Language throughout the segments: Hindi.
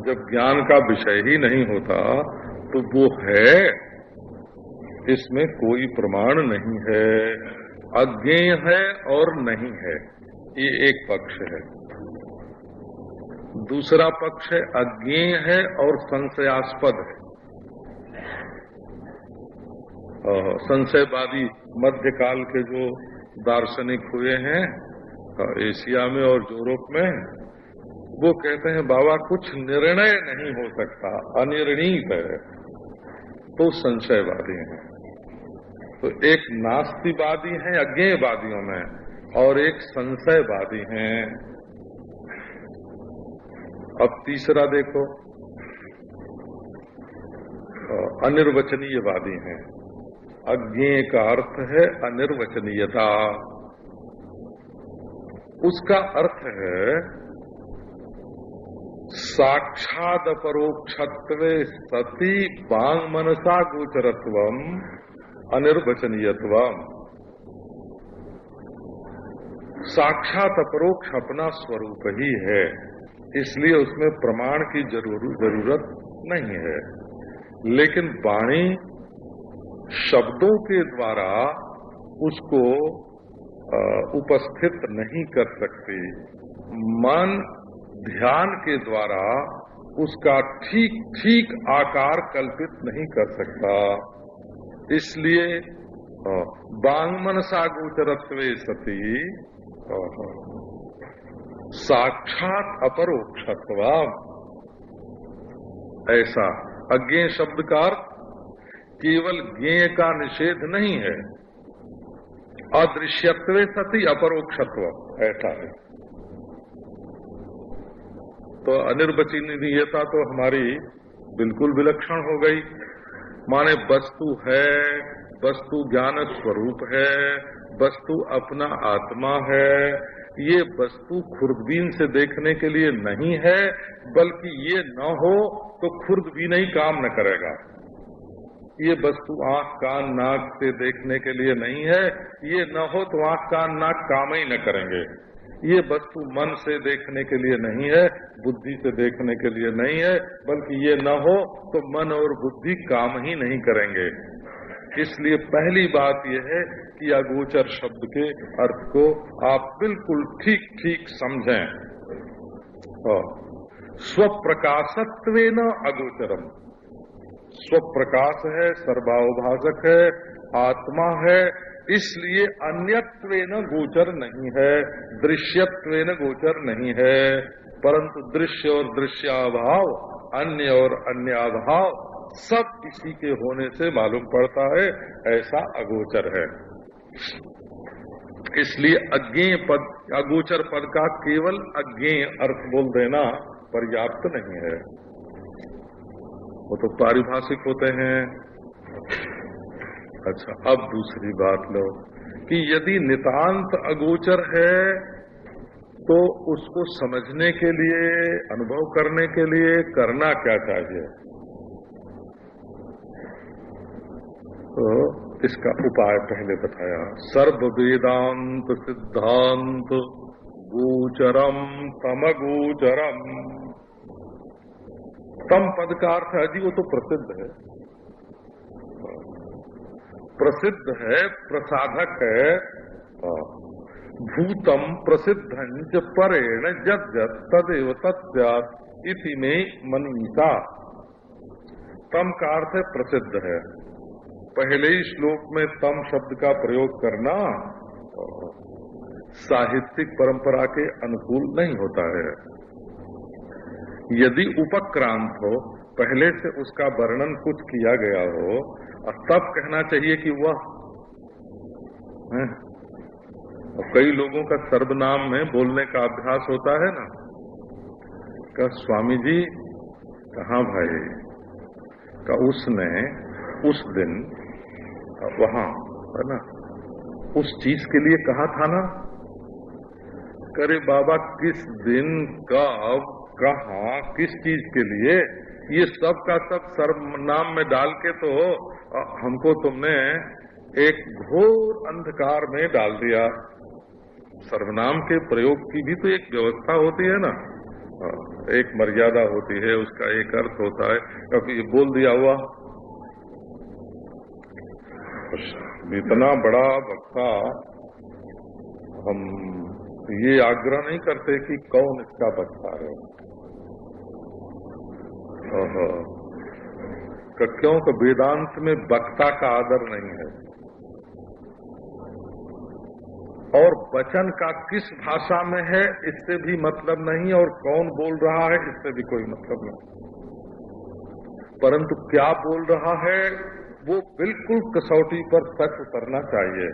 जब ज्ञान का विषय ही नहीं होता तो वो है, इसमें कोई प्रमाण नहीं है। अज्ञेय है और नहीं है, ये एक पक्ष है। दूसरा पक्ष है अज्ञेय है और संशयास्पद है। संशयवादी मध्यकाल के जो दार्शनिक हुए हैं एशिया में और यूरोप में, वो कहते हैं बाबा कुछ निर्णय नहीं हो सकता, अनिर्णीत है, तो संशयवादी हैं। तो एक नास्तिवादी हैं अज्ञेयवादियों में, और एक संशयवादी हैं। अब तीसरा देखो, अनिर्वचनीयवादी हैं। अज्ञेय का अर्थ है अनिर्वचनीयता। उसका अर्थ है साक्षाद अपरोक्षत्वे सति वांग मनसा गोचरत्वम अनिर्वचनीयत्वम। साक्षात अपरोक्ष अपना स्वरूप ही है, इसलिए उसमें प्रमाण की जरूरत नहीं है। लेकिन वाणी शब्दों के द्वारा उसको उपस्थित नहीं कर सकती, मन ध्यान के द्वारा उसका ठीक ठीक आकार कल्पित नहीं कर सकता। इसलिए वांग मनसा गोचरत्वे सति साक्षात अपरोक्षत्वम। ऐसा अज्ञेय शब्द का अर्थ केवल ज्ञेय का निषेध नहीं है, अदृश्यत्वे सति अपरोक्षत्व ऐसा है। तो अनिर्वचनीयता तो हमारी बिल्कुल विलक्षण हो गई। माने वस्तु है, वस्तु ज्ञान स्वरूप है, वस्तु अपना आत्मा है। ये वस्तु खुर्दबीन से देखने के लिए नहीं है, बल्कि ये न हो तो खुर्दबीन ही काम न करेगा। ये वस्तु आंख कान नाक से देखने के लिए नहीं है, ये न हो तो आंख कान नाक काम ही न करेंगे। ये वस्तु मन से देखने के लिए नहीं है, बुद्धि से देखने के लिए नहीं है, बल्कि ये न हो तो मन और बुद्धि काम ही नहीं करेंगे। इसलिए पहली बात यह है कि अगोचर शब्द के अर्थ को आप बिल्कुल ठीक ठीक समझें। स्वप्रकाशत्वेन अगोचरम, स्वप्रकाश है, सर्वावभाषक है, आत्मा है, इसलिए अन्यत्वेन गोचर नहीं है, दृश्यत्वेन गोचर नहीं है। परंतु दृश्य और दृश्याभाव, अन्य और अन्याभाव सब इसी के होने से मालूम पड़ता है, ऐसा अगोचर है। इसलिए अज्ञेय पद, अगोचर पद का केवल अज्ञेय अर्थ बोल देना पर्याप्त नहीं है, वो तो पारिभाषिक होते हैं। अच्छा, अब दूसरी बात लो कि यदि नितांत अगोचर है तो उसको समझने के लिए, अनुभव करने के लिए करना क्या चाहिए? तो इसका उपाय पहले बताया, सर्व वेदांत सिद्धांत गोचरम तमगोचरम। तम पद का अर्थ है जी, वो तो प्रसिद्ध है, प्रसिद्ध है, प्रसाधक है। भूतम प्रसिद्धंच परेण जद जद तदेव तत्स्यात् इति में मनीषा। तम का अर्थ है प्रसिद्ध है। पहले ही श्लोक में तम शब्द का प्रयोग करना साहित्यिक परंपरा के अनुकूल नहीं होता है। यदि उपक्रांत हो, पहले से उसका वर्णन कुछ किया गया हो, और तब कहना चाहिए कि वह है। और कई लोगों का सर्वनाम में बोलने का अभ्यास होता है ना, का स्वामी जी कहाँ भाई का उसने उस दिन वहाँ है ना उस चीज के लिए कहा था ना। करे बाबा किस दिन कब कहाँ किस चीज के लिए, ये सब का सब सर्वनाम में डाल के तो हमको तुमने एक घोर अंधकार में डाल दिया। सर्वनाम के प्रयोग की भी तो एक व्यवस्था होती है ना। एक मर्यादा होती है, उसका एक अर्थ होता है। क्योंकि ये बोल दिया हुआ, इतना बड़ा वक्ता, हम ये आग्रह नहीं करते कि कौन इसका वक्ता है, क्योंकि वेदांत में वक्ता का आदर नहीं है, और वचन का किस भाषा में है इससे भी मतलब नहीं, और कौन बोल रहा है इससे भी कोई मतलब नहीं। परंतु क्या बोल रहा है वो बिल्कुल कसौटी पर सच उतरना चाहिए।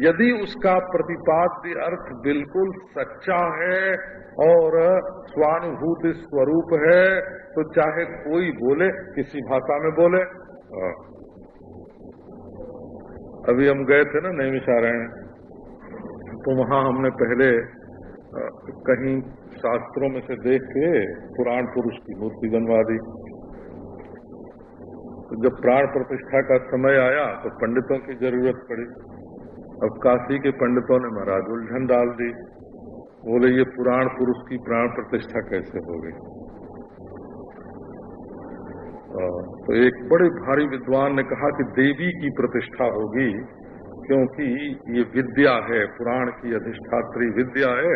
यदि उसका प्रतिपाद्य अर्थ बिल्कुल सच्चा है और स्वानुभूति स्वरूप है तो चाहे कोई बोले, किसी भाषा में बोले। अभी हम गए थे ना नैमिषारण्य, तो वहाँ हमने पहले कहीं शास्त्रों में से देख के पुराण पुरुष की मूर्ति बनवा दी। तो जब प्राण प्रतिष्ठा का समय आया तो पंडितों की जरूरत पड़ी। अब काशी के पंडितों ने महाराज उलझन डाल दी, बोले ये पुराण पुरुष की प्राण प्रतिष्ठा कैसे होगी। तो एक बड़े भारी विद्वान ने कहा कि देवी की प्रतिष्ठा होगी, क्योंकि ये विद्या है, पुराण की अधिष्ठात्री विद्या है,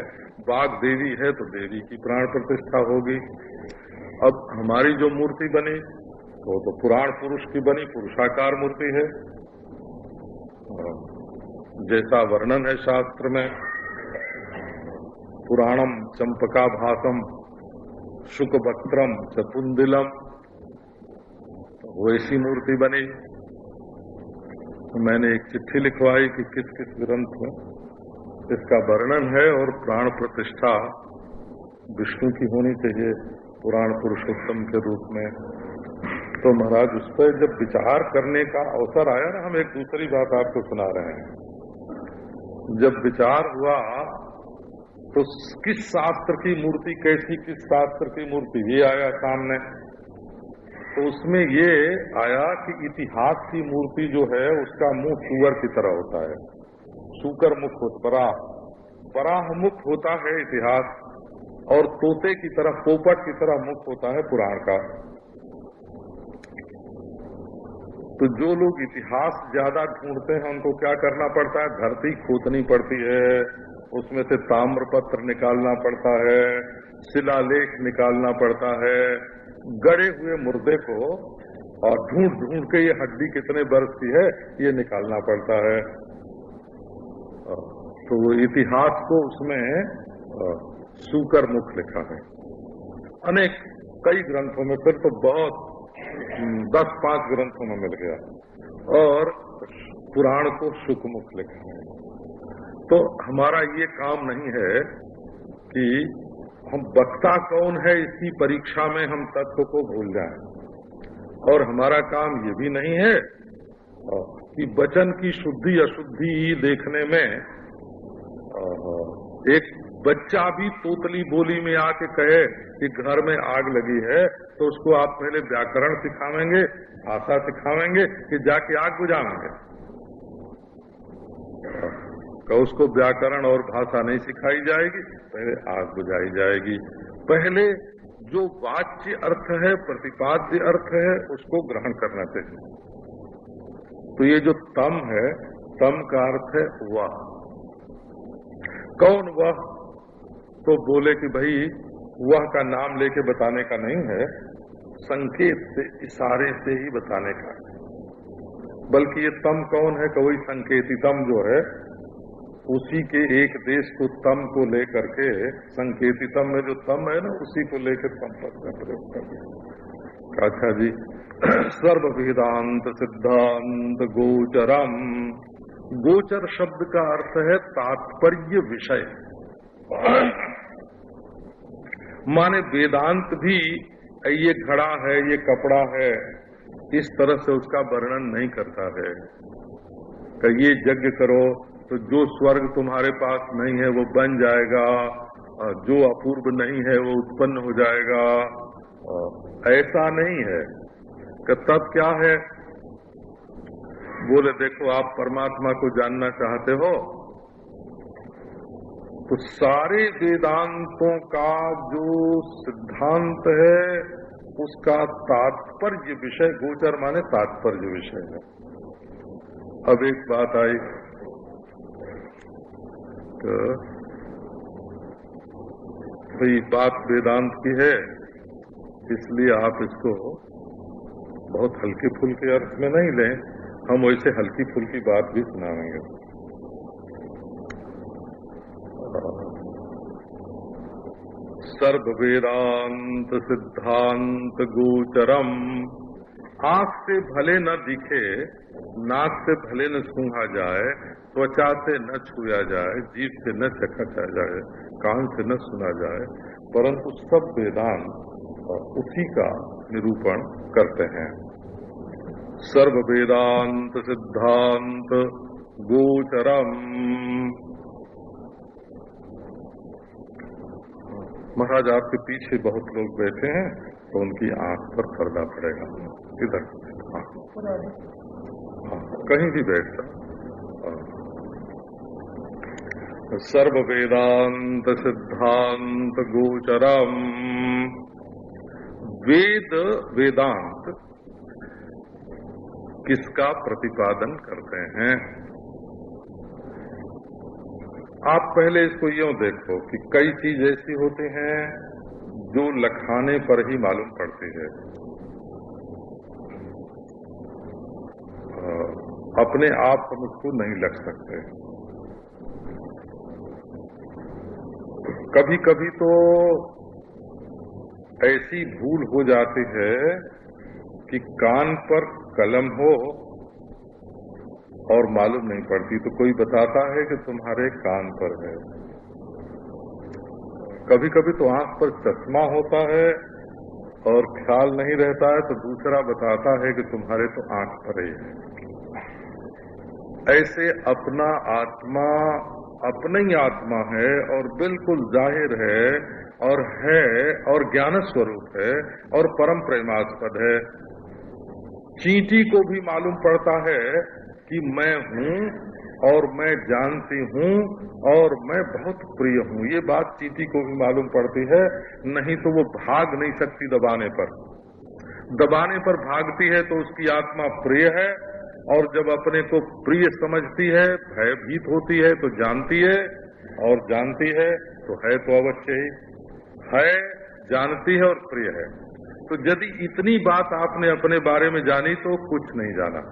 वाग देवी है तो देवी की प्राण प्रतिष्ठा होगी। अब हमारी जो मूर्ति बनी वो तो पुराण पुरुष की बनी, पुरुषाकार मूर्ति है, जैसा वर्णन है शास्त्र में, पुराणम चंपकाभासम शुकवक्त्रम चपुंदिलम, वैसी मूर्ति बनी। तो मैंने एक चिट्ठी लिखवाई कि किस किस ग्रंथ में इसका वर्णन है, और प्राण प्रतिष्ठा विष्णु की होनी चाहिए पुराण पुरुषोत्तम के रूप में। तो महाराज उस पर जब विचार करने का अवसर आया ना, हम एक दूसरी बात आपको सुना रहे हैं, जब विचार हुआ तो किस शास्त्र की मूर्ति कैसी, किस शास्त्र की मूर्ति, ये आया सामने। तो उसमें ये आया कि इतिहास की मूर्ति जो है उसका मुंह सूअर की तरह होता है, सूकर मुख होता, बराह मुख होता है इतिहास, और तोते की तरह, पोपट की तरह मुख होता है पुराण का। तो जो लोग इतिहास ज्यादा ढूंढते हैं उनको क्या करना पड़ता है, धरती खोदनी पड़ती है, उसमें से ताम्रपत्र निकालना पड़ता है, शिलालेख निकालना पड़ता है, गड़े हुए मुर्दे को और ढूंढ ढूंढ के ये हड्डी कितने वर्ष की है ये निकालना पड़ता है। तो वो इतिहास को उसमें सूकर मुख लिखा है अनेक कई ग्रंथों में, फिर तो बहुत 10-5 ग्रंथों में मिल गया, और पुराण को शुकमुख लिखा है। तो हमारा ये काम नहीं है कि हम वक्ता कौन है इसकी परीक्षा में हम तत्व को भूल जाएं, और हमारा काम ये भी नहीं है कि वचन की शुद्धि अशुद्धि देखने में एक बच्चा भी तोतली बोली में आके कहे कि घर में आग लगी है तो उसको आप पहले व्याकरण सिखावेंगे, भाषा सिखावेंगे कि जाके आग बुझावेंगे? तो उसको व्याकरण और भाषा नहीं सिखाई जाएगी, पहले आग बुझाई जाएगी। पहले जो वाच्य अर्थ है, प्रतिपाद्य अर्थ है, उसको ग्रहण करना चाहिए। तो ये जो तम है, तम का अर्थ है वह। कौन वह? तो बोले कि भाई वह का नाम लेके बताने का नहीं है, संकेत से, इशारे से ही बताने का है। बल्कि ये तम कौन है? कोई संकेतितम जो है उसी के एक देश को तम को लेकर के, संकेतितम में जो तम है ना उसी को लेकर तम पद का प्रयोग कर दिया। अच्छा जी, सर्व वेदांत सिद्धांत गोचरम। गोचर शब्द का अर्थ है तात्पर्य विषय, माने वेदांत भी ये घड़ा है, ये कपड़ा है, इस तरह से उसका वर्णन नहीं करता है कि ये यज्ञ करो तो जो स्वर्ग तुम्हारे पास नहीं है वो बन जाएगा, जो अपूर्व नहीं है वो उत्पन्न हो जाएगा। ऐसा नहीं है कि तब क्या है? बोले देखो आप परमात्मा को जानना चाहते हो तो सारे वेदांतों का जो सिद्धांत है उसका तात्पर्य विषय, गोचर माने तात्पर्य विषय है। अब एक बात आई तो भाई बात वेदांत की है, इसलिए आप इसको बहुत हल्के फुल्के अर्थ में नहीं लें, हम वैसे हल्की फुल्की बात भी सुनाएंगे। सर्व वेदांत सिद्धांत गोचरम, आंख से भले न दिखे, नाक से भले न सूंघा जाए, त्वचा से न छुआ जाए, जीभ से न चखा जाए, कान से न सुना जाए, परंतु सब वेदांत उसी का निरूपण करते हैं। सर्व वेदांत सिद्धांत गोचरम। महाराज आपके पीछे बहुत लोग बैठे हैं तो उनकी आंख पर पर्दा पड़ेगा। इधर कहीं भी बैठता। सर्व वेदांत सिद्धांत गोचरम। वेद वेदांत किसका प्रतिपादन करते हैं? आप पहले इसको यूं देखो कि कई चीज ऐसी होती हैं जो लखाने पर ही मालूम पड़ती है, अपने आप हम उसको नहीं लख सकते। कभी कभी तो ऐसी भूल हो जाती है कि कान पर कलम हो और मालूम नहीं पड़ती, तो कोई बताता है कि तुम्हारे कान पर है। कभी कभी तो आंख पर चश्मा होता है और ख्याल नहीं रहता है, तो दूसरा बताता है कि तुम्हारे तो आंख पर ही है। ऐसे अपना आत्मा अपना ही आत्मा है और बिल्कुल जाहिर है और ज्ञान स्वरूप है और परम प्रेमास्पद है। चींटी को भी मालूम पड़ता है कि मैं हूँ और मैं जानती हूँ और मैं बहुत प्रिय हूँ, ये बात चींटी को भी मालूम पड़ती है, नहीं तो वो भाग नहीं सकती दबाने पर। दबाने पर भागती है तो उसकी आत्मा प्रिय है, और जब अपने को प्रिय समझती है, भयभीत होती है तो जानती है, और जानती है तो है तो अवश्य ही है, जानती है और प्रिय है। तो यदि इतनी बात आपने अपने बारे में जानी तो कुछ नहीं जाना।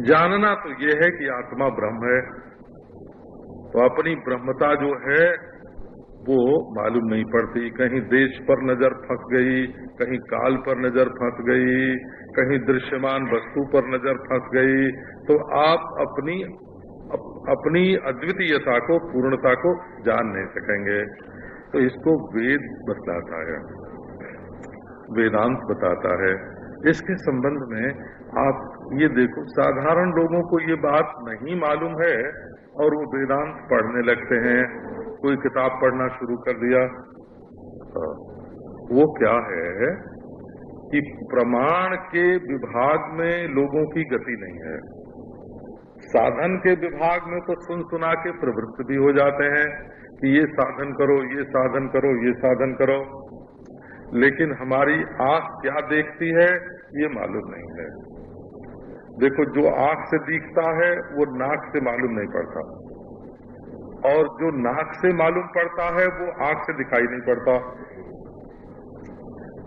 जानना तो ये है कि आत्मा ब्रह्म है, तो अपनी ब्रह्मता जो है वो मालूम नहीं पड़ती। कहीं देश पर नजर फंस गई, कहीं काल पर नजर फंस गई, कहीं दृश्यमान वस्तु पर नजर फंस गई, तो आप अपनी अद्वितीयता को, पूर्णता को जान नहीं सकेंगे। तो इसको वेद बताता है, वेदांत बताता है। इसके संबंध में आप ये देखो, साधारण लोगों को ये बात नहीं मालूम है और वो वेदांत पढ़ने लगते हैं, कोई किताब पढ़ना शुरू कर दिया। वो क्या है कि प्रमाण के विभाग में लोगों की गति नहीं है। साधन के विभाग में तो सुन सुना के प्रवृत्त भी हो जाते हैं कि ये साधन करो, ये साधन करो, ये साधन करो, लेकिन हमारी आंख क्या देखती है ये मालूम नहीं है। देखो, जो आंख से दिखता है वो नाक से मालूम नहीं पड़ता, और जो नाक से मालूम पड़ता है वो आंख से दिखाई नहीं पड़ता।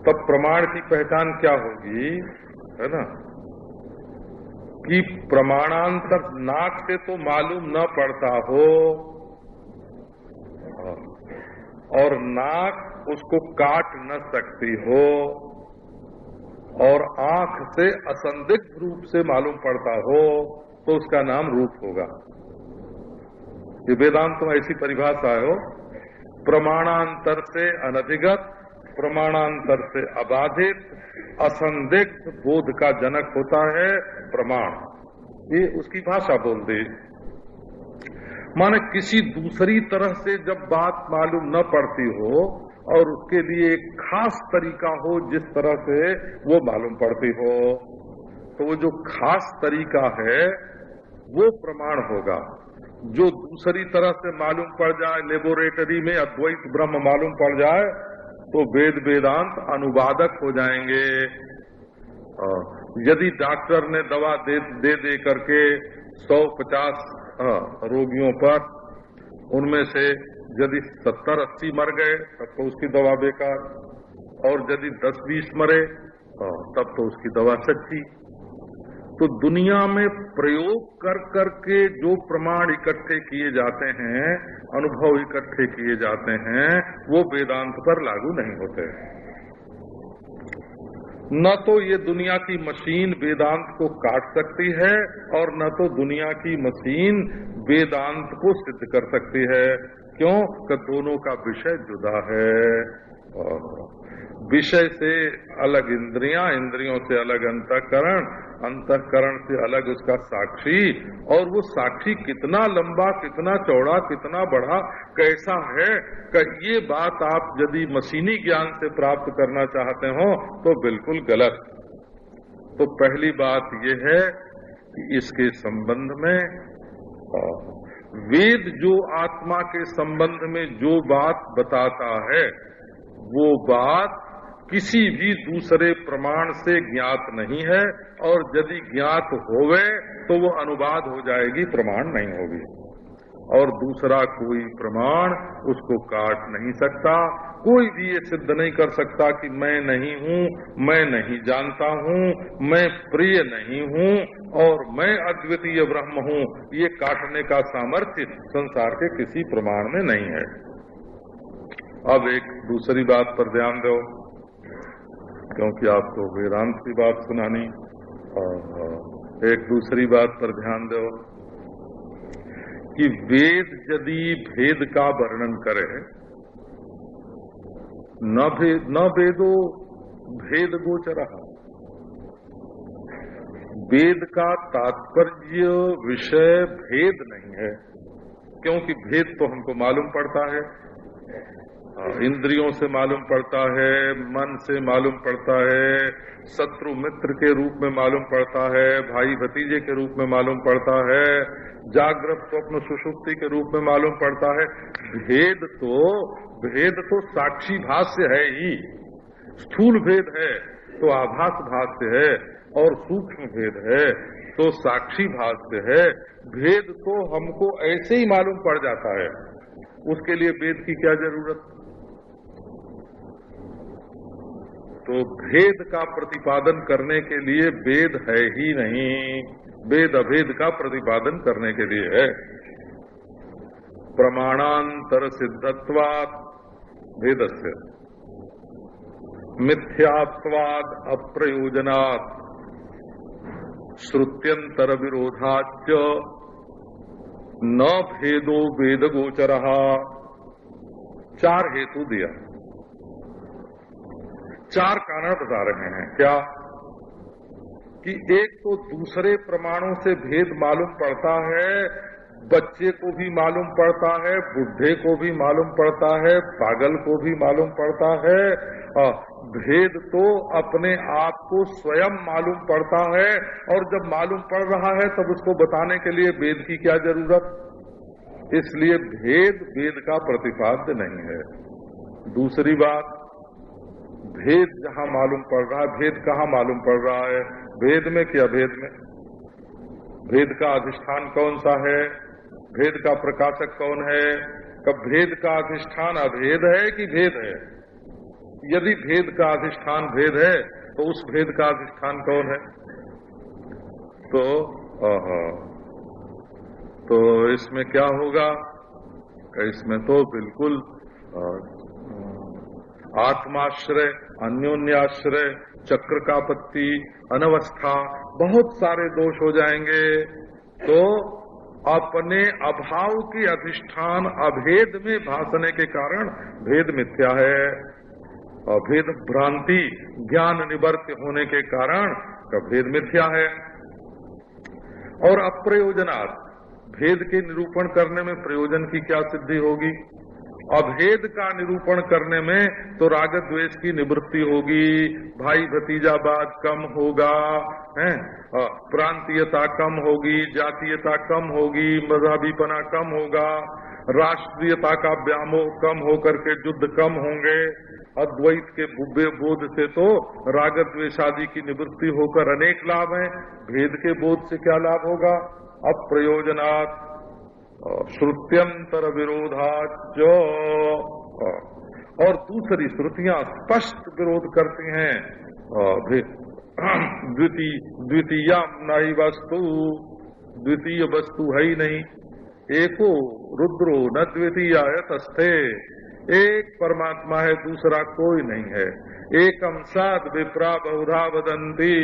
तब प्रमाण की पहचान क्या होगी, है ना, कि प्रमाणांतर नाक से तो मालूम न पड़ता हो और नाक उसको काट न सकती हो, और आंख से असंदिग्ध रूप से मालूम पड़ता हो, तो उसका नाम रूप होगा। ये वेदांत में ऐसी परिभाषा है, प्रमाणांतर से अनधिगत, प्रमाणांतर से अबाधित, असंदिग्ध बोध का जनक होता है प्रमाण। ये उसकी भाषा बोल दी। माने किसी दूसरी तरह से जब बात मालूम न पड़ती हो और उसके लिए एक खास तरीका हो जिस तरह से वो मालूम पड़ती हो, तो वो जो खास तरीका है वो प्रमाण होगा। जो दूसरी तरह से मालूम पड़ जाए, लेबोरेटरी में अद्वैत ब्रह्म मालूम पड़ जाए, तो वेद वेदांत अनुवादक हो जाएंगे। यदि डॉक्टर ने दवा दे करके 150 रोगियों पर, उनमें से यदि 70-80 मर गए तब तो उसकी दवा बेकार, और यदि 10-20 मरे तब तो उसकी दवा सच्ची। तो दुनिया में प्रयोग कर करके जो प्रमाण इकट्ठे किए जाते हैं, अनुभव इकट्ठे किए जाते हैं, वो वेदांत पर लागू नहीं होते। न तो ये दुनिया की मशीन वेदांत को काट सकती है, और न तो दुनिया की मशीन वेदांत को सिद्ध कर सकती है। क्यों? कि दोनों का विषय जुदा है। विषय से अलग इंद्रियां, इंद्रियों से अलग अंतःकरण, अंतःकरण से अलग उसका साक्षी, और वो साक्षी कितना लंबा, कितना चौड़ा, कितना बड़ा, कैसा है, कि ये बात आप यदि मशीनी ज्ञान से प्राप्त करना चाहते हो तो बिल्कुल गलत। तो पहली बात ये है कि इसके संबंध में वेद जो आत्मा के संबंध में जो बात बताता है, वो बात किसी भी दूसरे प्रमाण से ज्ञात नहीं है, और यदि ज्ञात होवे तो वो अनुवाद हो जाएगी, प्रमाण नहीं होगी। और दूसरा कोई प्रमाण उसको काट नहीं सकता। कोई भी ये सिद्ध नहीं कर सकता कि मैं नहीं हूँ, मैं नहीं जानता हूँ, मैं प्रिय नहीं हूँ, और मैं अद्वितीय ब्रह्म हूँ। ये काटने का सामर्थ्य संसार के किसी प्रमाण में नहीं है। अब एक दूसरी बात पर ध्यान दो, क्योंकि आपको वेदांत की बात सुनानी, और एक दूसरी बात पर ध्यान दो कि वेद यदि भेद का वर्णन करे, न वेदो भेद गोचरः, वेद का तात्पर्य विषय भेद नहीं है, क्योंकि भेद तो हमको मालूम पड़ता है, इंद्रियों से मालूम पड़ता है, मन से मालूम पड़ता है, शत्रु मित्र के रूप में मालूम पड़ता है, भाई भतीजे के रूप में मालूम पड़ता है, जागृत स्वप्न सुषुप्ति के रूप में मालूम पड़ता है। भेद तो साक्षी भाष्य है ही। स्थूल भेद है तो आभास भाष्य है, और सूक्ष्म भेद है तो साक्षी भाष्य है। भेद तो हमको ऐसे ही मालूम पड़ जाता है, उसके लिए वेद की क्या जरूरत। तो भेद का प्रतिपादन करने के लिए वेद है ही नहीं, वेद अभेद का प्रतिपादन करने के लिए है। प्रमाणांतर सिद्धत्वात् भेदस्य मिथ्यात्वाद अप्रयोजनात् श्रुत्यंतर विरोधाच्च न भेदो वेद गोचरः। 4 हेतु दिया, 4 कारण बता रहे हैं। क्या? कि एक तो दूसरे प्रमाणों से भेद मालूम पड़ता है, बच्चे को भी मालूम पड़ता है, बुढ़े को भी मालूम पड़ता है, पागल को भी मालूम पड़ता है। भेद तो अपने आप को स्वयं मालूम पड़ता है, और जब मालूम पड़ रहा है तब उसको बताने के लिए वेद की क्या जरूरत। इसलिए भेद वेद का प्रतिपाद्य नहीं है। दूसरी बात, भेद जहाँ मालूम पड़ रहा है, भेद कहाँ मालूम पड़ रहा है? भेद में कि अभेद में? भेद का अधिष्ठान कौन सा है? भेद का प्रकाशक कौन है? कब भेद का अधिष्ठान अभेद है कि भेद है? यदि भेद का अधिष्ठान भेद है तो उस भेद का अधिष्ठान कौन है? तो इसमें क्या होगा? इसमें तो बिल्कुल आत्माश्रय, अन्योन्याश्रय, चक्र का पत्ती, अनवस्था, बहुत सारे दोष हो जाएंगे। तो अपने अभाव के अधिष्ठान अभेद में भासने के कारण भेद मिथ्या है। भेद भ्रांति ज्ञान निवर्त्य होने के कारण का भेद मिथ्या है। और अप्रयोजनात्, भेद के निरूपण करने में प्रयोजन की क्या सिद्धि होगी? अभेद का निरूपण करने में तो राग द्वेष की निवृत्ति होगी, भाई भतीजावाद कम होगा, है प्रांतीयता कम होगी, जातीयता कम होगी, मजहबीपना कम होगा, राष्ट्रीयता का व्यामोह कम होकर के युद्ध कम होंगे। अद्वैत के बोध से तो राग द्वेषादि की निवृत्ति होकर अनेक लाभ हैं, भेद के बोध से क्या लाभ होगा? अप्रयोजनात् श्रुत्यंतर विरोधाच, और दूसरी श्रुतियां स्पष्ट विरोध करती हैं। द्वितीय नहीं वस्तु, द्वितीय वस्तु है ही नहीं। एको रुद्रो न द्वितीय तस्थे, एक परमात्मा है, दूसरा कोई नहीं है। एकम साध विप्रा बहुधा वदंती,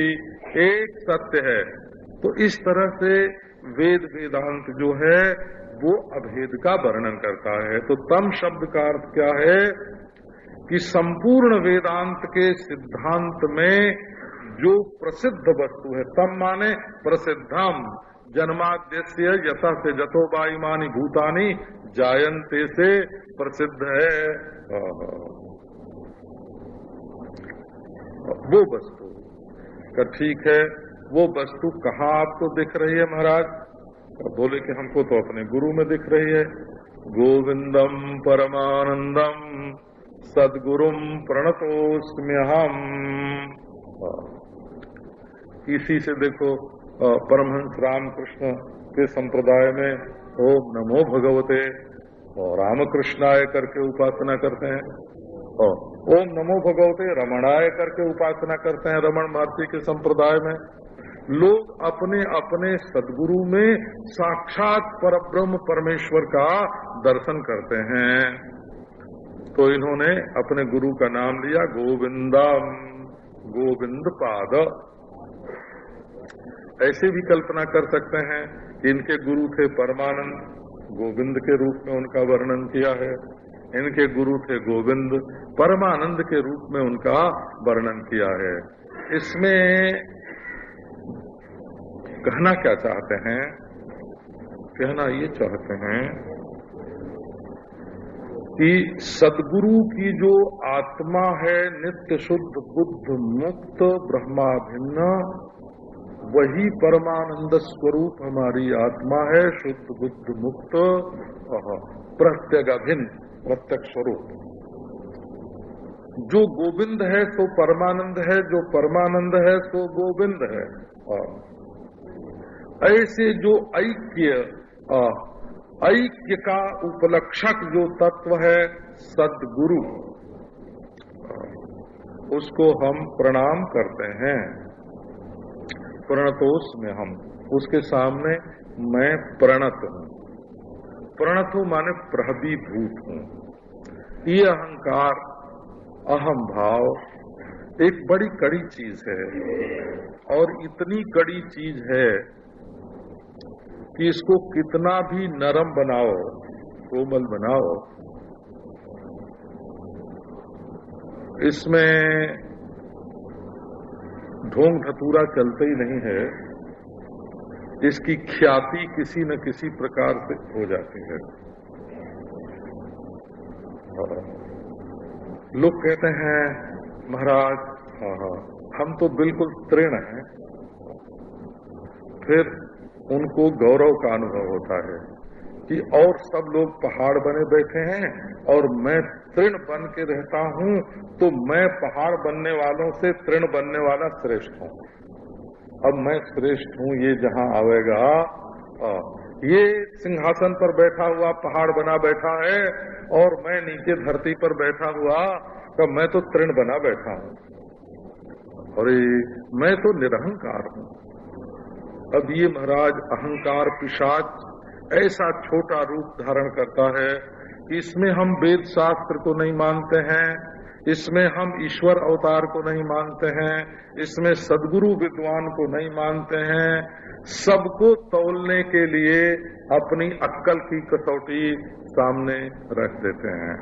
एक सत्य है। तो इस तरह से वेद वेदांत जो है वो अभेद का वर्णन करता है। तो तम शब्द का अर्थ क्या है कि संपूर्ण वेदांत के सिद्धांत में जो प्रसिद्ध वस्तु है, तम माने प्रसिद्धम, जन्माद्यस्य यथा से जतो वायुमानि भूतानि जायन्ते से प्रसिद्ध है वो वस्तु का। ठीक है, वो वस्तु कहाँ आपको दिख रही है महाराज? बोले कि हमको तो अपने गुरु में दिख रही है। गोविंदम परमानंदम सद्गुरुम प्रणतोस्म्यहम। इसी से देखो परमहंस रामकृष्ण के संप्रदाय में ओम नमो भगवते और रामकृष्णाय करके उपासना करते हैं, और ओम नमो भगवते रमणाय करके उपासना करते हैं। रमण महर्षि के संप्रदाय में लोग अपने अपने सद्गुरु में साक्षात परब्रह्म परमेश्वर का दर्शन करते हैं। तो इन्होंने अपने गुरु का नाम लिया गोविंदम, गोविंद पाद। ऐसे भी कल्पना कर सकते हैं कि इनके गुरु थे परमानंद, गोविंद के रूप में उनका वर्णन किया है। इनके गुरु थे गोविंद, परमानंद के रूप में उनका वर्णन किया है। इसमें कहना क्या चाहते हैं? कहना ये चाहते हैं कि सद्गुरु की जो आत्मा है नित्य शुद्ध बुद्ध मुक्त ब्रह्माभिन्न, वही परमानंद स्वरूप हमारी आत्मा है, शुद्ध बुद्ध मुक्त प्रत्यगाभिन्न प्रत्यक्ष स्वरूप। जो गोविंद है सो परमानंद है, जो परमानंद है सो गोविंद है। ऐसे जो ऐक्य का उपलक्षक जो तत्व है सद्गुरु, उसको हम प्रणाम करते हैं। प्रणतोष में हम उसके सामने मैं प्रणत हूँ। प्रणत हूँ माने प्रभीभूत हूँ। ये अहंकार अहम भाव एक बड़ी कड़ी चीज है, और इतनी कड़ी चीज है कि इसको कितना भी नरम बनाओ, कोमल बनाओ, इसमें ढोंग धतूरा चलते ही नहीं है। इसकी ख्याति किसी न किसी प्रकार से हो जाती है। लोग कहते हैं महाराज हम तो बिल्कुल तृण हैं, फिर उनको गौरव का अनुभव होता है कि और सब लोग पहाड़ बने बैठे हैं और मैं तृण बन के रहता हूँ, तो मैं पहाड़ बनने वालों से तृण बनने वाला श्रेष्ठ हूँ। अब मैं श्रेष्ठ हूँ ये जहाँ आवेगा, ये सिंहासन पर बैठा हुआ पहाड़ बना बैठा है और मैं नीचे धरती पर बैठा हुआ, तो मैं तो तृण बना बैठा हूँ, और मैं तो निरहंकार हूँ। अब ये महाराज अहंकार पिशाच ऐसा छोटा रूप धारण करता है कि इसमें हम वेद शास्त्र को नहीं मानते हैं, इसमें हम ईश्वर अवतार को नहीं मानते हैं, इसमें सद्गुरु विद्वान को नहीं मानते हैं। सबको तौलने के लिए अपनी अक्कल की कसौटी सामने रख देते हैं।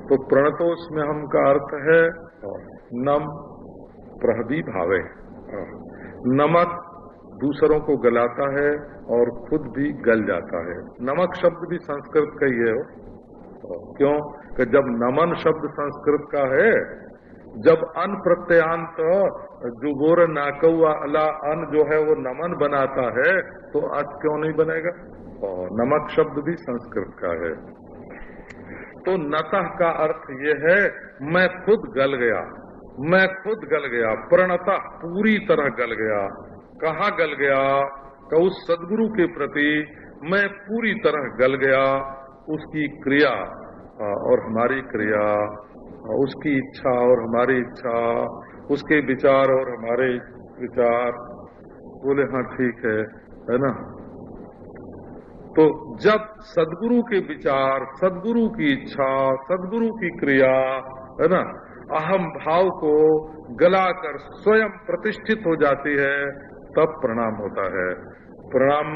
तो प्रणतोष में हम का अर्थ है नम प्रहदी भावे। नमक दूसरों को गलाता है और खुद भी गल जाता है। नमक शब्द भी संस्कृत का ही है। क्यों कि जब नमन शब्द संस्कृत का है, जब अन प्रत्यांत जुगोर नाकौआ अला अन जो है वो नमन बनाता है, तो अच क्यों नहीं बनेगा? और नमक शब्द भी संस्कृत का है। तो नतः का अर्थ ये है मैं खुद गल गया, मैं खुद गल गया, प्रणतः पूरी तरह गल गया। कहाँ गल गया? कि उस सदगुरु के प्रति मैं पूरी तरह गल गया। उसकी क्रिया और हमारी क्रिया, उसकी इच्छा और हमारी इच्छा, उसके विचार और हमारे विचार। बोले हाँ ठीक है ना। तो जब सदगुरु के विचार, सदगुरु की इच्छा, सदगुरु की क्रिया, है ना, अहम भाव को गलाकर स्वयं प्रतिष्ठित हो जाती है, तब प्रणाम होता है। प्रणाम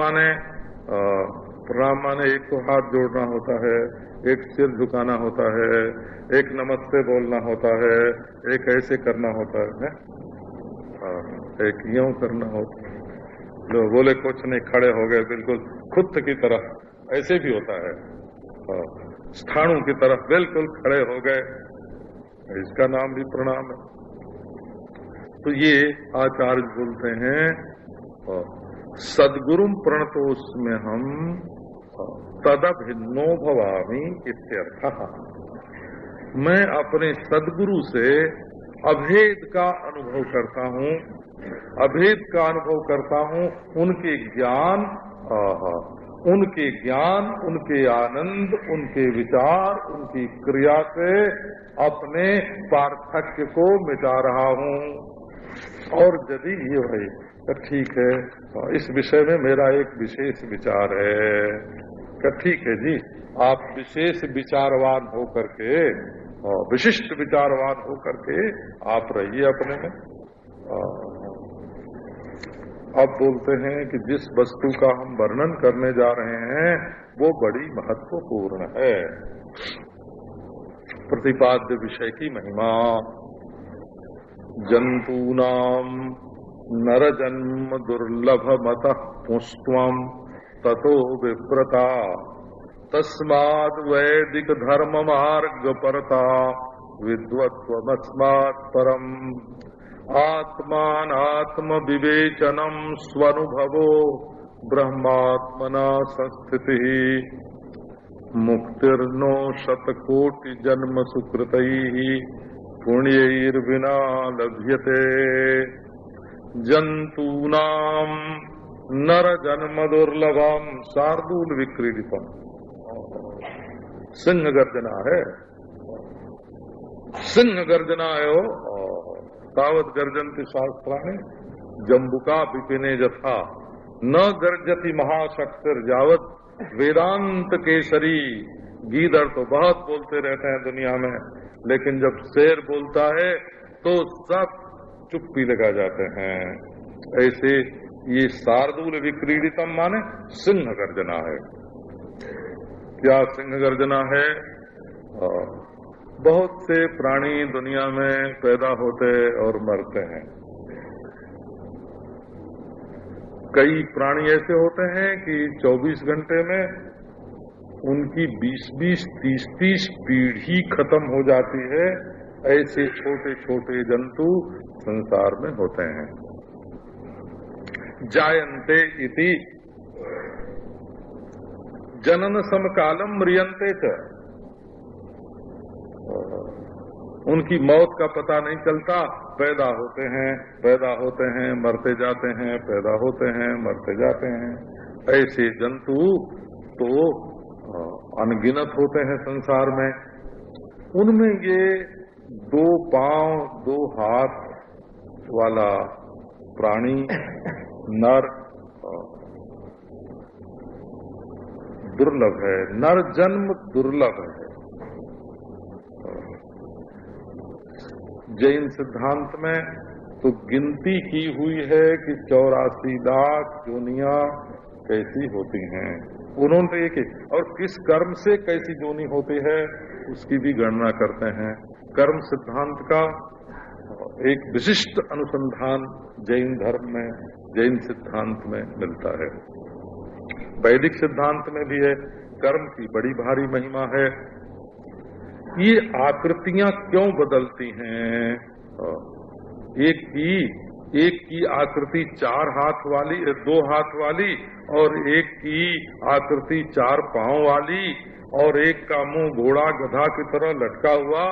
माने एक तो हाथ जोड़ना होता है, एक सिर झुकाना होता है, एक नमस्ते बोलना होता है, एक ऐसे करना होता है, एक यूं करना होता है। लोग बोले कुछ नहीं, खड़े हो गए बिल्कुल खुद की तरह, ऐसे भी होता है। स्थाणु की तरह बिल्कुल खड़े हो गए, इसका नाम भी प्रणाम है। तो ये आचार्य बोलते हैं सदगुरुम प्रणतोस्म्य हम तदभिन्नो भवामि इत्यर्थः। मैं अपने सदगुरु से अभेद का अनुभव करता हूँ, अभेद का अनुभव करता हूँ। उनके ज्ञान, उनके आनंद, उनके विचार, उनकी क्रिया से अपने पार्थक्य को मिटा रहा हूँ। और यदि ये भाई तो ठीक है, इस विषय में मेरा एक विशेष विचार है, कि ठीक है जी, आप विशेष विचारवान हो करके, विशिष्ट विचारवान हो करके आप रहिए अपने में। अब बोलते हैं कि जिस वस्तु का हम वर्णन करने जा रहे हैं वो बड़ी महत्वपूर्ण है। प्रतिपाद्य विषय की महिमा। जंतूनाम नरजन्म दुर्लभ मतः पुष्टम ततो विप्रता तस्माद् वैदिक धर्म मार्ग परता विद्वत्वमस्मात् परम आत्मानात्म विवेचनम स्वनुभवो ब्रह्मात्मना संस्थिति मुक्तिर्नो शतकोटि जन्म सुकृतैः पुण्यैर्विना लभ्यते। जंतूनाम नर जन्म दुर्लभम शार्दूल विक्रीडितम। सिंह गर्जना है, सिंह गर्जना है वो। तावत गर्जन्ति शास्त्राणि जम्बुका विपिने यथा न गर्जति महाशक्तिर जावत वेदांत केसरी। गीदड़ तो बहुत बोलते रहते हैं दुनिया में, लेकिन जब शेर बोलता है तो सब चुप्पी लगा जाते हैं। ऐसे ये शार्दूल विक्रीडितम माने सिंह गर्जना है। क्या सिंह गर्जना है? बहुत से प्राणी दुनिया में पैदा होते और मरते हैं। कई प्राणी ऐसे होते हैं कि 24 घंटे में उनकी 20-20, 30-30 पीढ़ी खत्म हो जाती है। ऐसे छोटे छोटे जंतु संसार में होते हैं। जायन्ते इति जनन समकालम म्रियन्ते च। उनकी मौत का पता नहीं चलता, पैदा होते हैं, मरते जाते हैं, पैदा होते हैं, मरते जाते हैं। ऐसे जंतु तो अनगिनत होते हैं संसार में। उनमें ये 2 पांव 2 हाथ वाला प्राणी नर दुर्लभ है। नर जन्म दुर्लभ है। जैन सिद्धांत में तो गिनती की हुई है कि 84 लाख जोनियां कैसी होती हैं। उन्होंने एक और किस कर्म से कैसी जोनी होती है उसकी भी गणना करते हैं। कर्म सिद्धांत का एक विशिष्ट अनुसंधान जैन धर्म में, जैन सिद्धांत में मिलता है। वैदिक सिद्धांत में भी है, कर्म की बड़ी भारी महिमा है। ये आकृतियां क्यों बदलती हैं? एक की आकृति 4 हाथ वाली, 2 हाथ वाली, और एक की आकृति 4 पांव वाली, और एक का मुंह घोड़ा गधा की तरह लटका हुआ,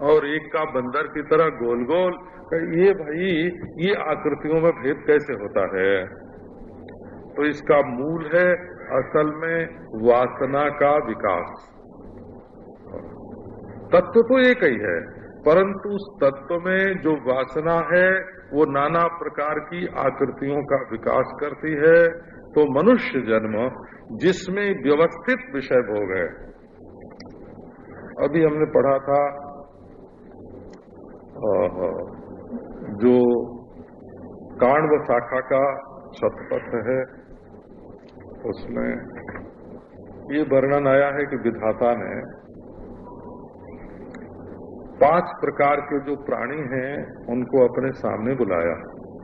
और एक का बंदर की तरह गोल गोल। ये भाई, ये आकृतियों में भेद कैसे होता है? तो इसका मूल है असल में वासना का विकास। तत्व तो एक ही है, परंतु उस तत्व में जो वासना है वो नाना प्रकार की आकृतियों का विकास करती है। तो मनुष्य जन्म जिसमें व्यवस्थित विषय भोग है, अभी हमने पढ़ा था जो काण्व शाखा का शतपथ है, उसमें ये वर्णन आया है कि विधाता ने 5 प्रकार के जो प्राणी हैं उनको अपने सामने बुलाया,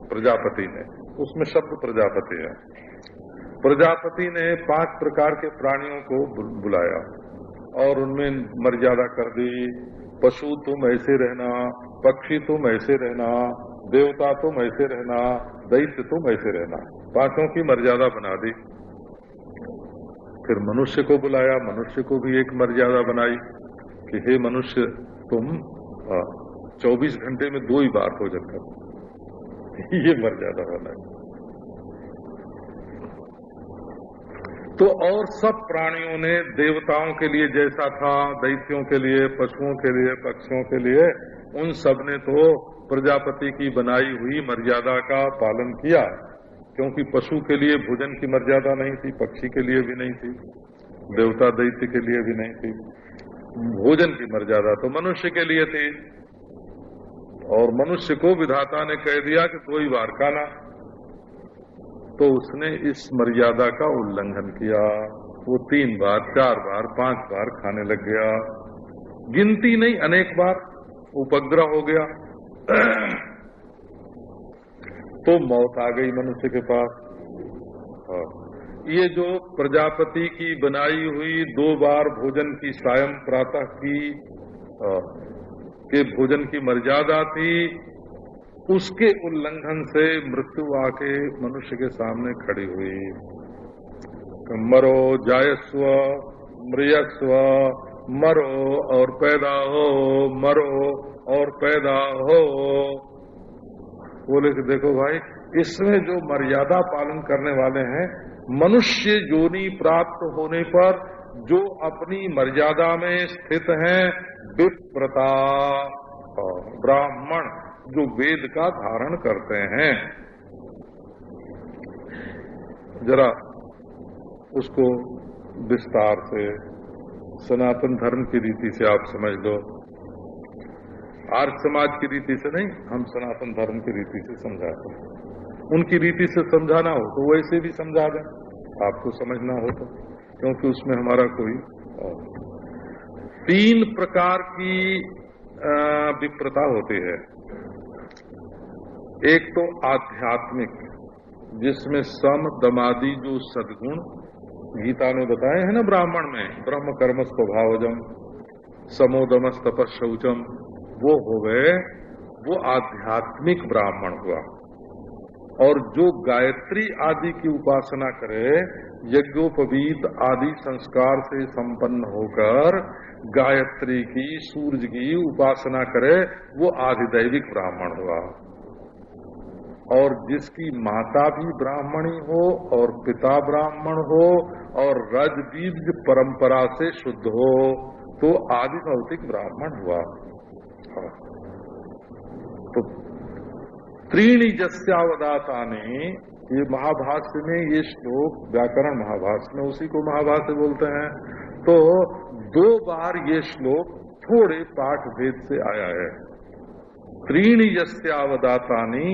प्रजापति ने। उसमें शब्द प्रजापति है। प्रजापति ने 5 प्रकार के प्राणियों को बुलाया और उनमें मर्यादा कर दी। पशु तुम ऐसे रहना, पक्षी तुम ऐसे रहना, देवता तुम ऐसे रहना, दैत्य तुम ऐसे रहना। 5 की मर्यादा बना दी। फिर मनुष्य को बुलाया, मनुष्य को भी एक मर्यादा बनाई कि हे मनुष्य, तुम 24 घंटे में 2 ही बार भोजन करो। ये मर्यादा बनाई। तो और सब प्राणियों ने देवताओं के लिए जैसा था, दैत्यों के लिए, पशुओं के लिए, पक्षियों के लिए, उन सब ने तो प्रजापति की बनाई हुई मर्यादा का पालन किया, क्योंकि पशु के लिए भोजन की मर्यादा नहीं थी, पक्षी के लिए भी नहीं थी, देवता दैत्य के लिए भी नहीं थी। भोजन की मर्यादा तो मनुष्य के लिए थी, और मनुष्य को विधाता ने कह दिया कि 2 ही बार खाना। तो उसने इस मर्यादा का उल्लंघन किया। वो 3 बार, 4 बार, 5 बार खाने लग गया। गिनती नहीं, अनेक बार उपद्रव हो गया। तो मौत आ गई मनुष्य के पास। ये जो प्रजापति की बनाई हुई 2 बार भोजन की, सायं प्रातः की के भोजन की मर्यादा थी, उसके उल्लंघन से मृत्यु आके मनुष्य के सामने खड़ी हुई। मरो जायस्व मृयस्व, मरो और पैदा हो, मरो और पैदा हो। बोले कि देखो भाई, इसमें जो मर्यादा पालन करने वाले हैं, मनुष्य योनि प्राप्त होने पर जो अपनी मर्यादा में स्थित हैं, विप्रता ब्राह्मण जो वेद का धारण करते हैं, जरा उसको विस्तार से सनातन धर्म की रीति से आप समझ लो। आर्य समाज की रीति से नहीं, हम सनातन धर्म की रीति से समझाते हैं। उनकी रीति से समझाना हो तो वैसे भी समझा दें, आपको समझना हो तो, क्योंकि उसमें हमारा कोई 3 प्रकार की विप्रता होती है। एक तो आध्यात्मिक, जिसमें सम दमादि जो सद्गुण गीता में बताए हैं ना, ब्राह्मण में ब्रह्म कर्म स्वभावजम, समोदमस तपस शौचम, वो हो गए, वो आध्यात्मिक ब्राह्मण हुआ। और जो गायत्री आदि की उपासना करे, यज्ञोपवीत आदि संस्कार से संपन्न होकर गायत्री की, सूर्य की उपासना करे, वो आधिदैविक ब्राह्मण हुआ। और जिसकी माता भी ब्राह्मणी हो और पिता ब्राह्मण हो और रजबीज परंपरा से शुद्ध हो, तो आदि भौतिक ब्राह्मण हुआ। तो त्रीणि जस्यावदातानि, ये महाभाष्य में ये श्लोक, व्याकरण महाभाष्य में, उसी को महाभाष्य बोलते हैं। तो 2 बार ये श्लोक थोड़े पाठ भेद से आया है। त्रीणि यस्यावदातानि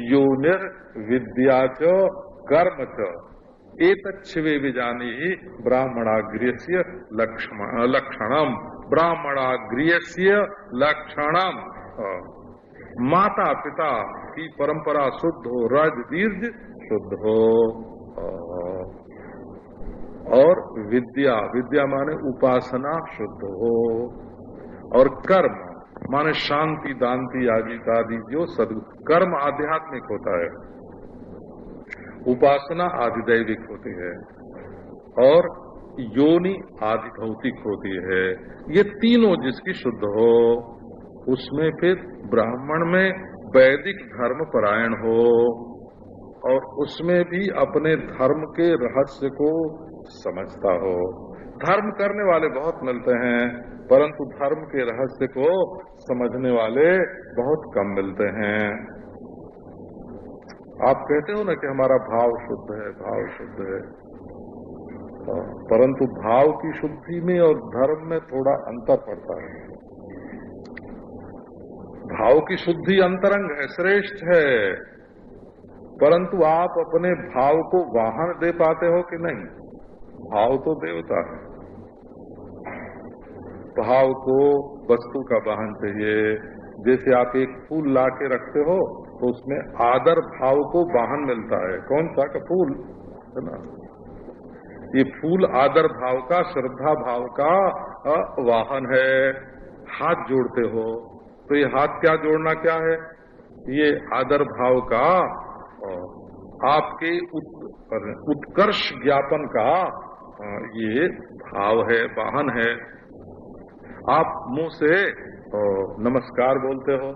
योनिर विद्या च कर्म च एतच्छिवे विजानी ब्राह्मणाग्र्यस्य लक्षणम, ब्राह्मणाग्र्यस्य लक्षणम। माता पिता की परंपरा शुद्ध हो, रज दीर्घ शुद्ध हो, और विद्या माने उपासना शुद्ध हो, और कर्म माने शांति दांति आदि जो कर्म आध्यात्मिक होता है, उपासना आधिदैविक होती है, और योनि आदि भौतिक होती है। ये तीनों जिसकी शुद्ध हो, उसमें फिर ब्राह्मण में वैदिक धर्म परायण हो, और उसमें भी अपने धर्म के रहस्य को समझता हो। धर्म करने वाले बहुत मिलते हैं, परंतु धर्म के रहस्य को समझने वाले बहुत कम मिलते हैं। आप कहते हो ना कि हमारा भाव शुद्ध है, भाव शुद्ध है, परंतु भाव की शुद्धि में और धर्म में थोड़ा अंतर पड़ता है। भाव की शुद्धि अंतरंग है, श्रेष्ठ है, परंतु आप अपने भाव को वाहन दे पाते हो कि नहीं? भाव तो देवता है, भाव को वस्तु का वाहन चाहिए। जैसे आप एक फूल ला के रखते हो तो उसमें आदर भाव को वाहन मिलता है। कौन सा का फूल है ना? ये फूल आदर भाव का, श्रद्धा भाव का वाहन है। हाथ जोड़ते हो तो ये हाथ क्या जोड़ना क्या है? ये आदर भाव का, आपके उत्कर्ष ज्ञापन का ये भाव है, वाहन है। आप मुंह से नमस्कार बोलते हो,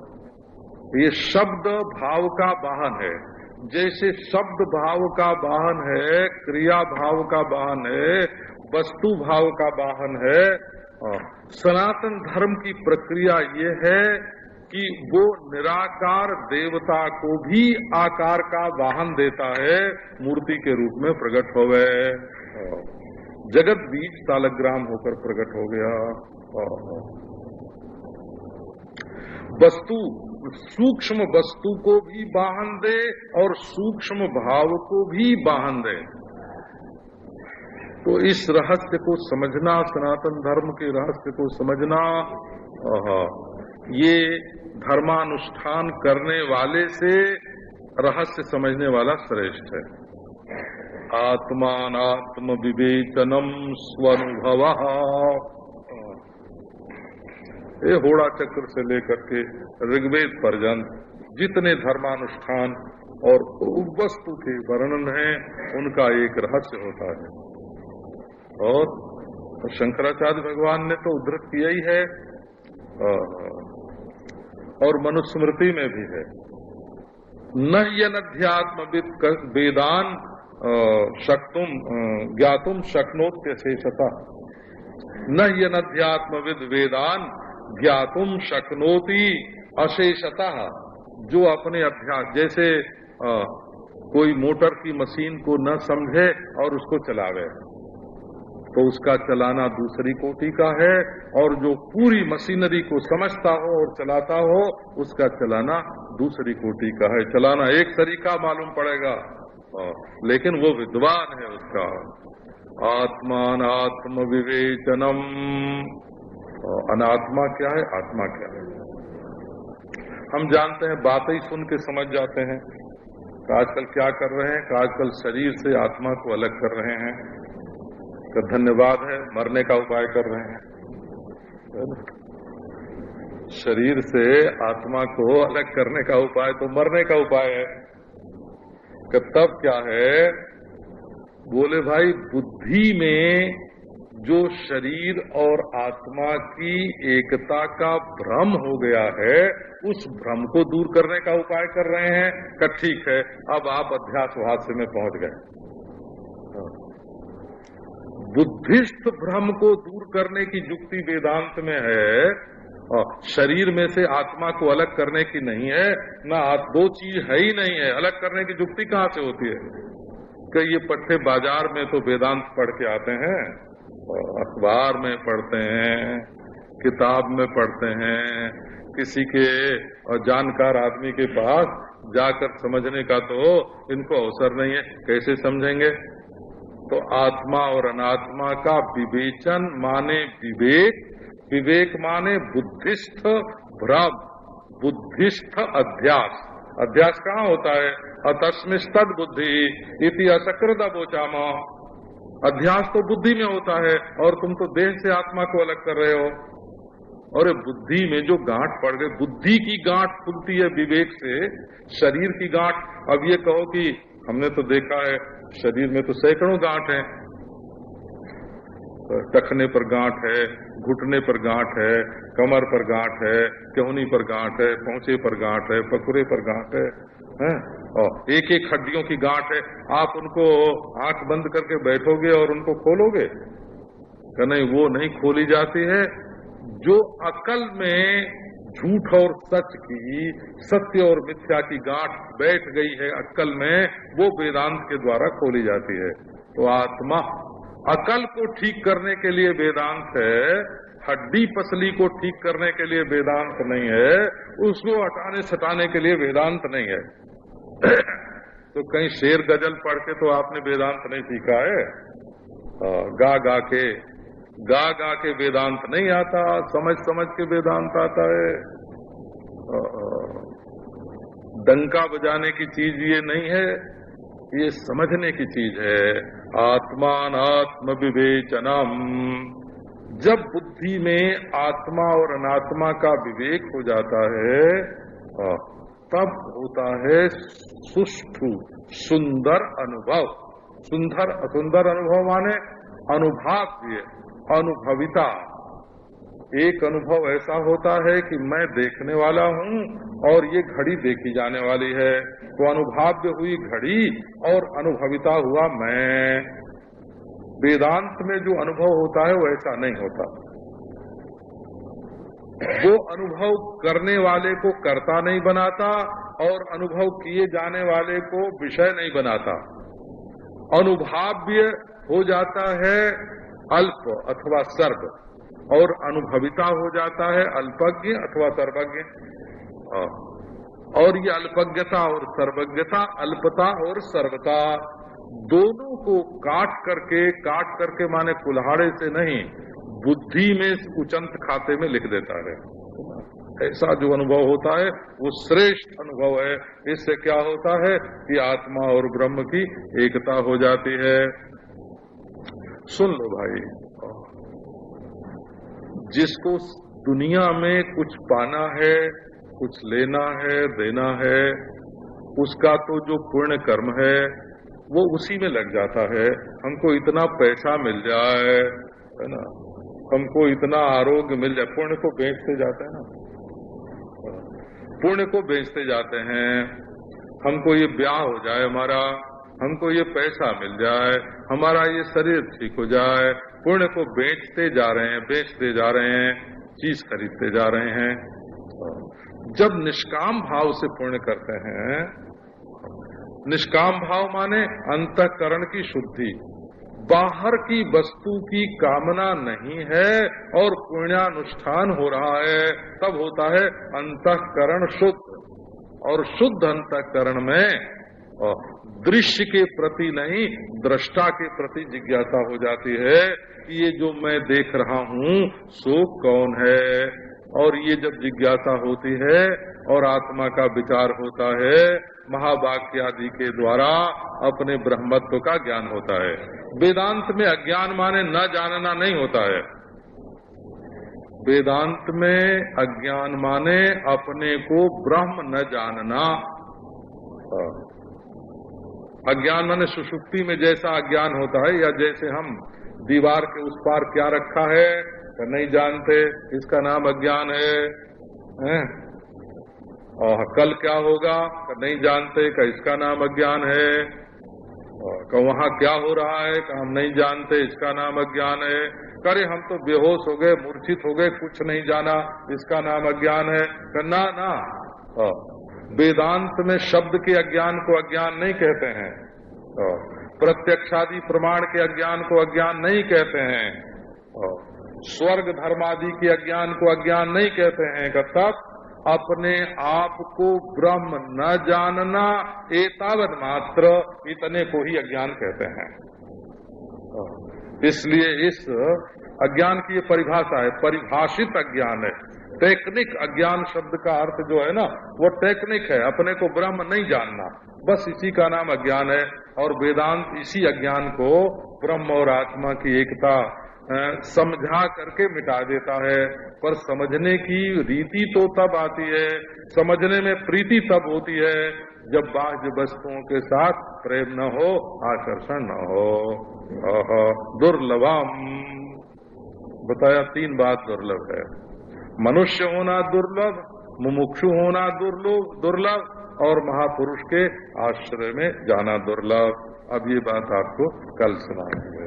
ये शब्द भाव का वाहन है। जैसे शब्द भाव का वाहन है, क्रिया भाव का वाहन है, वस्तु भाव का वाहन है, सनातन धर्म की प्रक्रिया ये है कि वो निराकार देवता को भी आकार का वाहन देता है, मूर्ति के रूप में प्रकट हो गए। जगत बीज सालग्राम होकर प्रकट हो गया। वस्तु, सूक्ष्म वस्तु को भी वाहन दे और सूक्ष्म भाव को भी वाहन दे। तो इस रहस्य को समझना, सनातन धर्म के रहस्य को समझना, ये धर्मानुष्ठान करने वाले से रहस्य समझने वाला श्रेष्ठ है। आत्मानात्म विवेचनम स्वनुभव, ये होड़ा चक्र से लेकर के ऋग्वेद पर्यंत जितने धर्मानुष्ठान और वस्तु के वर्णन हैं, उनका एक रहस्य होता है। और शंकराचार्य भगवान ने तो उद्धृत किया ही है, और मनुस्मृति में भी है। न यनध्यात्मविद वेदान शक्तुम ज्ञातुम शक्नोत्य शेषता, न यनध्यात्मविद वेदान ज्ञातुम शक्नोति अशेषतः। जो अपने अध्यात्म, जैसे कोई मोटर की मशीन को न समझे और उसको चलावे तो उसका चलाना दूसरी कोटि का है, और जो पूरी मशीनरी को समझता हो और चलाता हो उसका चलाना दूसरी कोटि का है। चलाना एक तरीका मालूम पड़ेगा, लेकिन वो विद्वान है उसका। आत्मानात्म विवेचनम, अनात्मा क्या है, आत्मा क्या है। हम जानते हैं, बातें ही सुन के समझ जाते हैं कि आजकल क्या कर रहे हैं, कि आजकल शरीर से आत्मा को अलग कर रहे हैं। तो धन्यवाद है, मरने का उपाय कर रहे हैं। शरीर से आत्मा को अलग करने का उपाय तो मरने का उपाय है। कि तब क्या है, बोले भाई बुद्धि में जो शरीर और आत्मा की एकता का भ्रम हो गया है, उस भ्रम को दूर करने का उपाय कर रहे हैं। कि ठीक है, अब आप अध्यासवाद में पहुंच गए। बुद्धिस्ट भ्रम को दूर करने की युक्ति वेदांत में है, और शरीर में से आत्मा को अलग करने की नहीं है ना। दो चीज है ही नहीं है, अलग करने की युक्ति कहाँ से होती है? कि ये पट्टे बाजार में तो वेदांत पढ़ के आते हैं, अखबार में पढ़ते हैं, किताब में पढ़ते हैं, किसी के जानकार आदमी के पास जाकर समझने का तो इनको अवसर नहीं है। कैसे समझेंगे? तो आत्मा और अनात्मा का विवेचन माने विवेक, विवेक माने बुद्धिस्थ भ्रम, बुद्धिस्थ अध्यास। अध्यास कहाँ होता है? अतस्मिस्तद बुद्धि इति असकृत बोचामा। अध्यास तो बुद्धि में होता है और तुम तो देह से आत्मा को अलग कर रहे हो। और बुद्धि में जो गांठ पड़ गई, बुद्धि की गांठ खुलती है विवेक से, शरीर की गांठ। अब ये कहो कि हमने तो देखा है शरीर में तो सैकड़ों गांठ हैं, टखने पर गांठ है, घुटने पर गांठ है, कमर पर गांठ है, केहनी पर गांठ है, पहुंचे पर गांठ है, पकुरे पर गांठ है, और एक एक हड्डियों की गांठ है। आप उनको आंख बंद करके बैठोगे और उनको खोलोगे? कि नहीं, वो नहीं खोली जाती है। जो अकल में झूठ और सच की, सत्य और मिथ्या की गांठ बैठ गई है अक्ल में, वो वेदांत के द्वारा खोली जाती है। तो आत्मा, अकल को ठीक करने के लिए वेदांत है, हड्डी पसली को ठीक करने के लिए वेदांत नहीं है, उसको हटाने सटाने के लिए वेदांत नहीं है। तो कहीं शेर गजल पढ़ के तो आपने वेदांत नहीं सीखा है। गा गा के वेदांत नहीं आता, समझ समझ के वेदांत आता है। डंका बजाने की चीज ये नहीं है, ये समझने की चीज है। आत्मानात्म विवेचनम। जब बुद्धि में आत्मा और अनात्मा का विवेक हो जाता है तब होता है सुष्ठु सुंदर अनुभव। सुंदर अनुभव माने अनुभाव्य, अनुभविता। एक अनुभव ऐसा होता है कि मैं देखने वाला हूँ और ये घड़ी देखी जाने वाली है, तो अनुभाव्य हुई घड़ी और अनुभविता हुआ मैं। वेदांत में जो अनुभव होता है वो ऐसा नहीं होता। वो अनुभव करने वाले को कर्ता नहीं बनाता और अनुभव किए जाने वाले को विषय नहीं बनाता। अनुभाव्य हो जाता है अल्प अथवा सर्व, और अनुभविता हो जाता है अल्पज्ञ अथवा सर्वज्ञ। और ये अल्पज्ञता और सर्वज्ञता, अल्पता और सर्वता, दोनों को काट करके माने कुल्हाड़े से नहीं, बुद्धि में उचंत खाते में लिख देता है। ऐसा जो अनुभव होता है वो श्रेष्ठ अनुभव है। इससे क्या होता है कि आत्मा और ब्रह्म की एकता हो जाती है। सुन लो भाई, जिसको दुनिया में कुछ पाना है, कुछ लेना है, देना है, उसका तो जो पुण्य कर्म है वो उसी में लग जाता है। हमको इतना पैसा मिल जाए, है ना, हमको इतना आरोग्य मिल जाए, पुण्य को बेचते जाते हैं ना, पुण्य को बेचते जाते हैं। हमको ये ब्याह हो जाए हमारा, हमको ये पैसा मिल जाए, हमारा ये शरीर ठीक हो जाए, पुण्य को बेचते जा रहे हैं, चीज खरीदते जा रहे हैं। जब निष्काम भाव से पुण्य करते हैं, निष्काम भाव माने अंतःकरण की शुद्धि, बाहर की वस्तु की कामना नहीं है और पुण्यानुष्ठान हो रहा है, तब होता है अंतःकरण शुद्ध। और शुद्ध अंतःकरण में दृश्य के प्रति नहीं, दृष्टा के प्रति जिज्ञासा हो जाती है कि ये जो मैं देख रहा हूँ सो कौन है। और ये जब जिज्ञासा होती है और आत्मा का विचार होता है, महावाक्य आदि के द्वारा अपने ब्रह्मत्व का ज्ञान होता है। वेदांत में अज्ञान माने न जानना नहीं होता है। वेदांत में अज्ञान माने अपने को ब्रह्म न जानना। अज्ञान माने सुषुप्ति में जैसा अज्ञान होता है, या जैसे हम दीवार के उस पार क्या रखा है नहीं जानते, इसका नाम अज्ञान है। और कल क्या होगा नहीं जानते, का इसका नाम अज्ञान है। वहाँ क्या हो रहा है का हम नहीं जानते, इसका नाम अज्ञान है। करे हम तो बेहोश हो गए, मूर्छित हो गए, कुछ नहीं जाना, इसका नाम अज्ञान है। ना ना, वेदांत में शब्द के अज्ञान को अज्ञान नहीं कहते हैं, प्रत्यक्षादि प्रमाण के अज्ञान को अज्ञान नहीं कहते हैं, स्वर्ग धर्मादि के अज्ञान को अज्ञान नहीं कहते हैं। तब अपने आप को ब्रह्म न जानना, एतावत मात्र, इतने को ही अज्ञान कहते हैं। इसलिए इस अज्ञान की ये परिभाषा है, परिभाषित अज्ञान है। टेक्निक अज्ञान शब्द का अर्थ जो है ना, वो टेक्निक है, अपने को ब्रह्म नहीं जानना, बस इसी का नाम अज्ञान है। और वेदांत इसी अज्ञान को ब्रह्म और आत्मा की एकता समझा करके मिटा देता है। पर समझने की रीति तो तब आती है, समझने में प्रीति तब होती है जब बाह्य वस्तुओं के साथ प्रेम न हो, आकर्षण न हो। दुर्लभम बताया, 3 बात दुर्लभ है। मनुष्य होना दुर्लभ, मुमुक्षु होना दुर्लभ और महापुरुष के आश्रय में जाना दुर्लभ। अब ये बात आपको कल सुनाएंगे।